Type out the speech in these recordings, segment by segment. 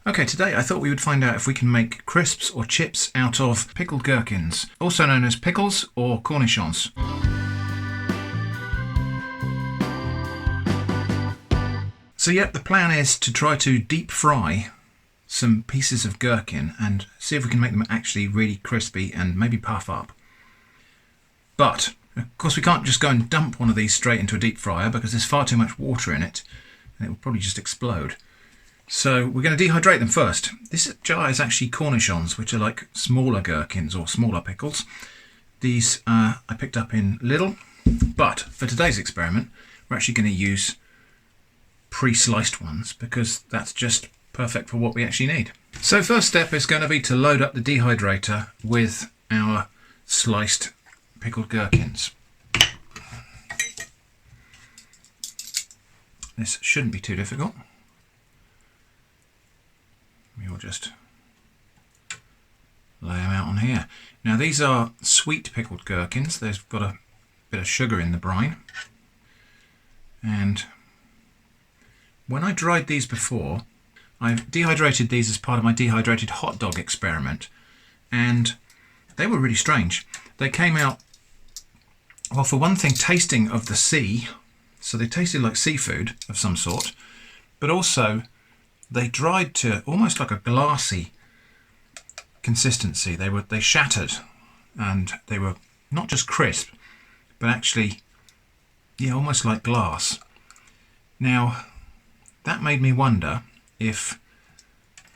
Okay, today I thought we would find out if we can make crisps or chips out of pickled gherkins, also known as pickles or cornichons. So yep, the plan is to try to deep fry some pieces of gherkin and see if we can make them actually really crispy and maybe puff up. But, of course, we can't just go and dump one of these straight into a deep fryer because there's far too much water in it and it will probably just explode. So we're going to dehydrate them first. This jar is actually cornichons, which are like smaller gherkins or smaller pickles. These I picked up in Lidl, but for today's experiment we're actually going to use pre-sliced ones because that's just perfect for what we actually need. So first step is going to be to load up the dehydrator with our sliced pickled gherkins. This shouldn't be too difficult. We'll just lay them out on here. Now these are sweet pickled gherkins. They've got a bit of sugar in the brine. And when I dried these before, I've dehydrated these as part of my dehydrated hot dog experiment. And they were really strange. They came out, well, for one thing, tasting of the sea. So they tasted like seafood of some sort, but also they dried to almost like a glassy consistency. They shattered and they were not just crisp, but actually, yeah, almost like glass. Now, that made me wonder if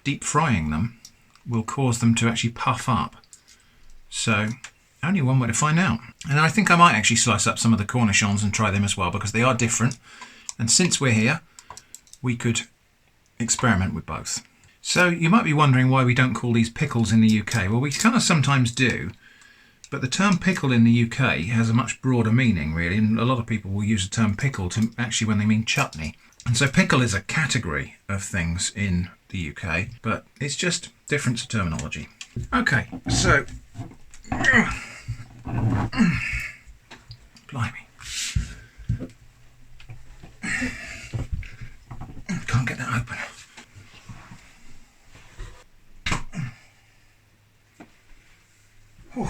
deep frying them will cause them to actually puff up. So, only one way to find out. And I think I might actually slice up some of the cornichons and try them as well because they are different. And since we're here, we could experiment with both. So you might be wondering why we don't call these pickles in the UK. Well, we kind of sometimes do, but the term pickle in the UK has a much broader meaning, really, and a lot of people will use the term pickle to actually when they mean chutney. And so pickle is a category of things in the UK, but it's just difference of terminology. Okay, so blimey. Can't get that open. Whew.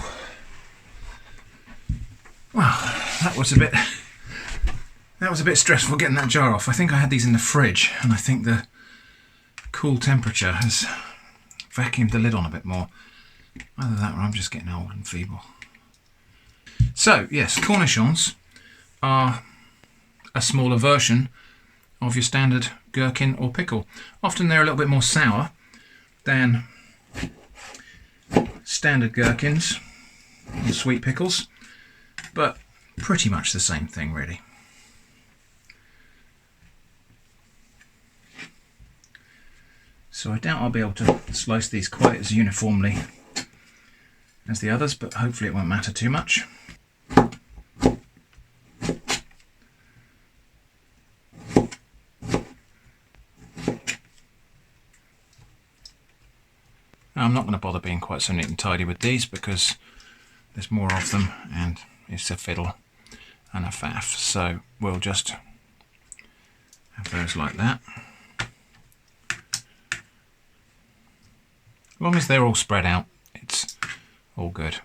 Well, that was a bit stressful getting that jar off. I think I had these in the fridge and I think the cool temperature has vacuumed the lid on a bit more. Either that or I'm just getting old and feeble. So, yes, cornichons are a smaller version of your standard gherkin or pickle. Often they're a little bit more sour than standard gherkins and sweet pickles, but pretty much the same thing, really. So I doubt I'll be able to slice these quite as uniformly as the others, but hopefully it won't matter too much. I'm not going to bother being quite so neat and tidy with these because there's more of them and it's a fiddle and a faff. So we'll just have those like that. As long as they're all spread out, it's all good.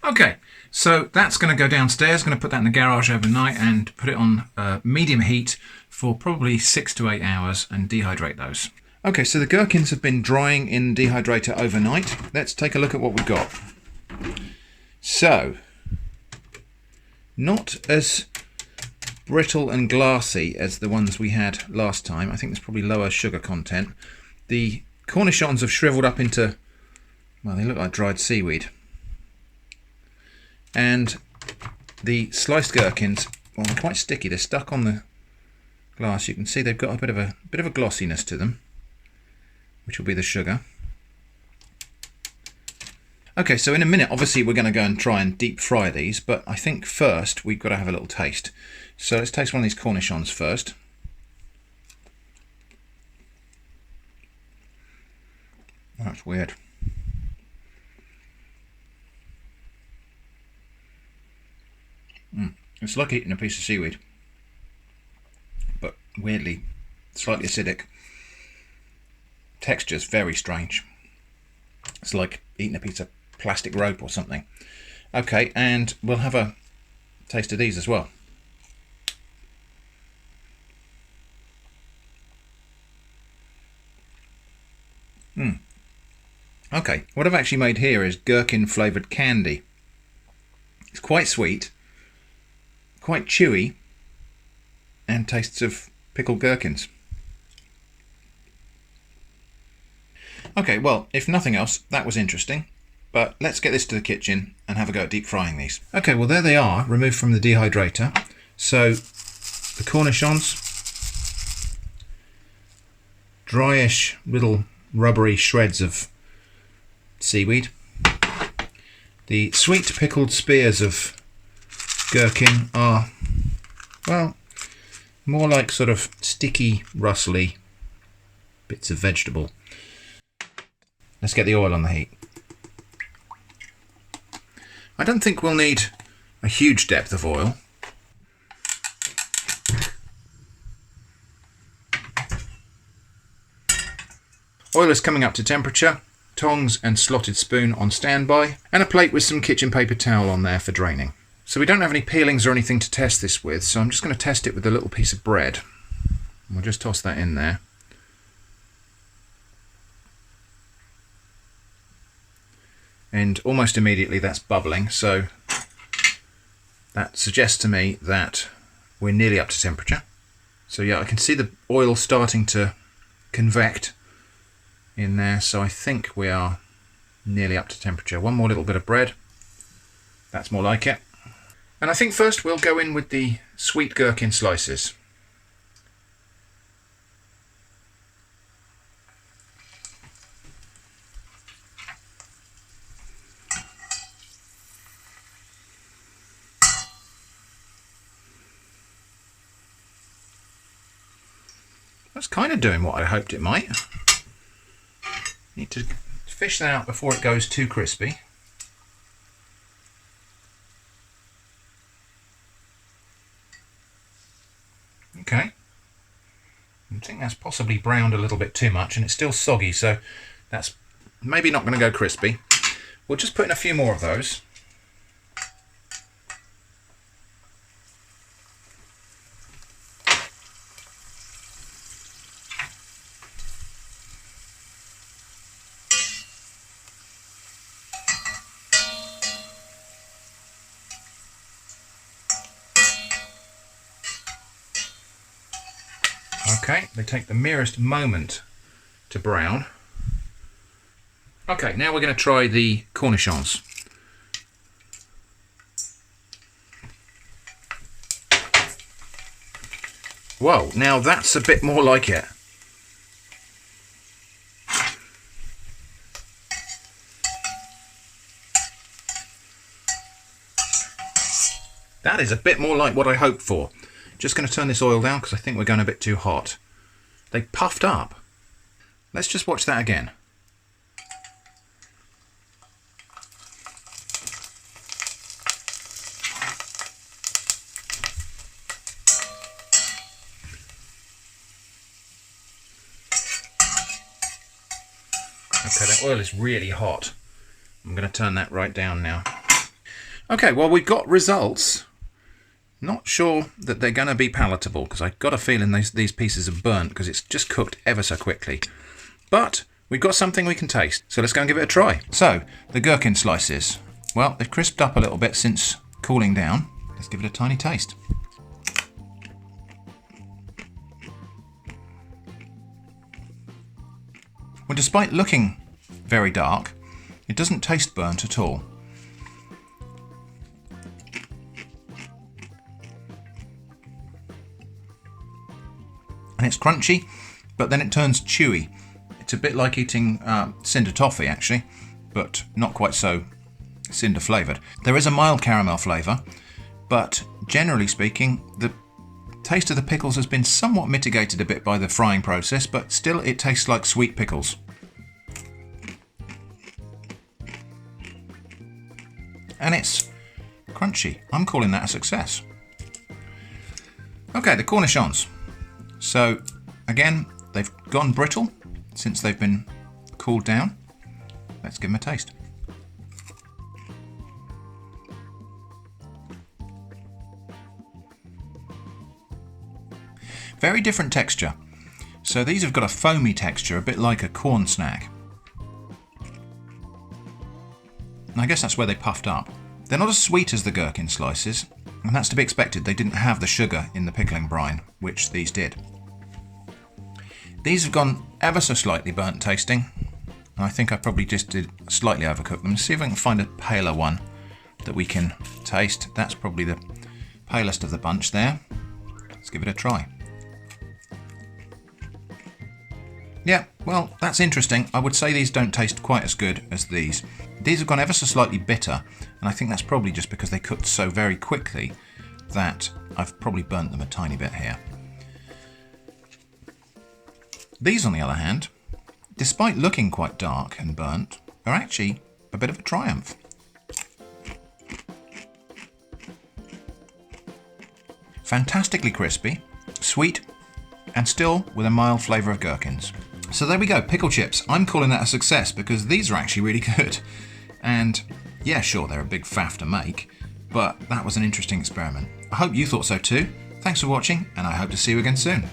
Okay, so that's going to go downstairs. Going to put that in the garage overnight and put it on medium heat for probably 6 to 8 hours and dehydrate those. Okay, so the gherkins have been drying in the dehydrator overnight. Let's take a look at what we've got. So, not as brittle and glassy as the ones we had last time. I think there's probably lower sugar content. The cornichons have shriveled up into, well, they look like dried seaweed. And the sliced gherkins, well, they're quite sticky. They're stuck on the glass. You can see they've got a bit of a glossiness to them, which will be the sugar. Okay, so in a minute, obviously, we're going to go and try and deep fry these, but I think first we've got to have a little taste. So let's taste one of these cornichons first. Oh, that's weird. It's like eating a piece of seaweed, but weirdly slightly acidic. texture's very strange. It's like eating a piece of plastic rope or something. Okay, and we'll have a taste of these as well. Okay, what I've actually made here is gherkin flavoured candy. It's quite sweet, quite chewy, and tastes of pickled gherkins. Okay, well, if nothing else, that was interesting. But let's get this to the kitchen and have a go at deep frying these. Okay, well there they are, removed from the dehydrator. So, the cornichons, dryish little rubbery shreds of seaweed. The sweet pickled spears of gherkin are, well, more like sort of sticky, rustly bits of vegetable. Let's get the oil on the heat. I don't think we'll need a huge depth of oil. Oil is coming up to temperature. Tongs and slotted spoon on standby, and a plate with some kitchen paper towel on there for draining. So we don't have any peelings or anything to test this with, so I'm just going to test it with a little piece of bread. We'll just toss that in there. And almost immediately that's bubbling, so that suggests to me that we're nearly up to temperature. So yeah, I can see the oil starting to convect in there, so I think we are nearly up to temperature. One more little bit of bread. That's more like it. And I think first we'll go in with the sweet gherkin slices. That's kind of doing what I hoped it might. Need to fish that out before it goes too crispy. Okay. I think that's possibly browned a little bit too much, and it's still soggy, so that's maybe not going to go crispy. We'll just put in a few more of those. Okay, they take the merest moment to brown. Okay, now we're going to try the cornichons. Whoa, now that's a bit more like it. That is a bit more like what I hoped for. Just going to turn this oil down because I think we're going a bit too hot. They puffed up. Let's just watch that again. Okay, that oil is really hot. I'm going to turn that right down now. Okay, well, we've got results. Not sure that they're going to be palatable because I've got a feeling these pieces are burnt because it's just cooked ever so quickly. But we've got something we can taste, so let's go and give it a try. So, the gherkin slices. Well, they've crisped up a little bit since cooling down. Let's give it a tiny taste. Well, despite looking very dark, it doesn't taste burnt at all. And it's crunchy, but then it turns chewy. It's a bit like eating cinder toffee, actually, but not quite so cinder flavoured. There is a mild caramel flavour, but generally speaking, the taste of the pickles has been somewhat mitigated a bit by the frying process, but still it tastes like sweet pickles. And it's crunchy. I'm calling that a success. Okay, the cornichons. So, again, they've gone brittle. since they've been cooled down. Let's give them a taste. Very different texture. So these have got a foamy texture, a bit like a corn snack. And I guess that's where they puffed up. They're not as sweet as the gherkin slices, and that's to be expected. They didn't have the sugar in the pickling brine, which these did. These have gone ever so slightly burnt tasting. And I think I probably just did slightly overcook them. See if I can find a paler one that we can taste. That's probably the palest of the bunch there. Let's give it a try. Yeah, well, that's interesting. I would say these don't taste quite as good as these. These have gone ever so slightly bitter, and I think that's probably just because they cooked so very quickly that I've probably burnt them a tiny bit here. These, on the other hand, despite looking quite dark and burnt, are actually a bit of a triumph. Fantastically crispy, sweet, and still with a mild flavour of gherkins. So there we go, pickle chips. I'm calling that a success because these are actually really good. And yeah, sure, they're a big faff to make, but that was an interesting experiment. I hope you thought so too. Thanks for watching, and I hope to see you again soon.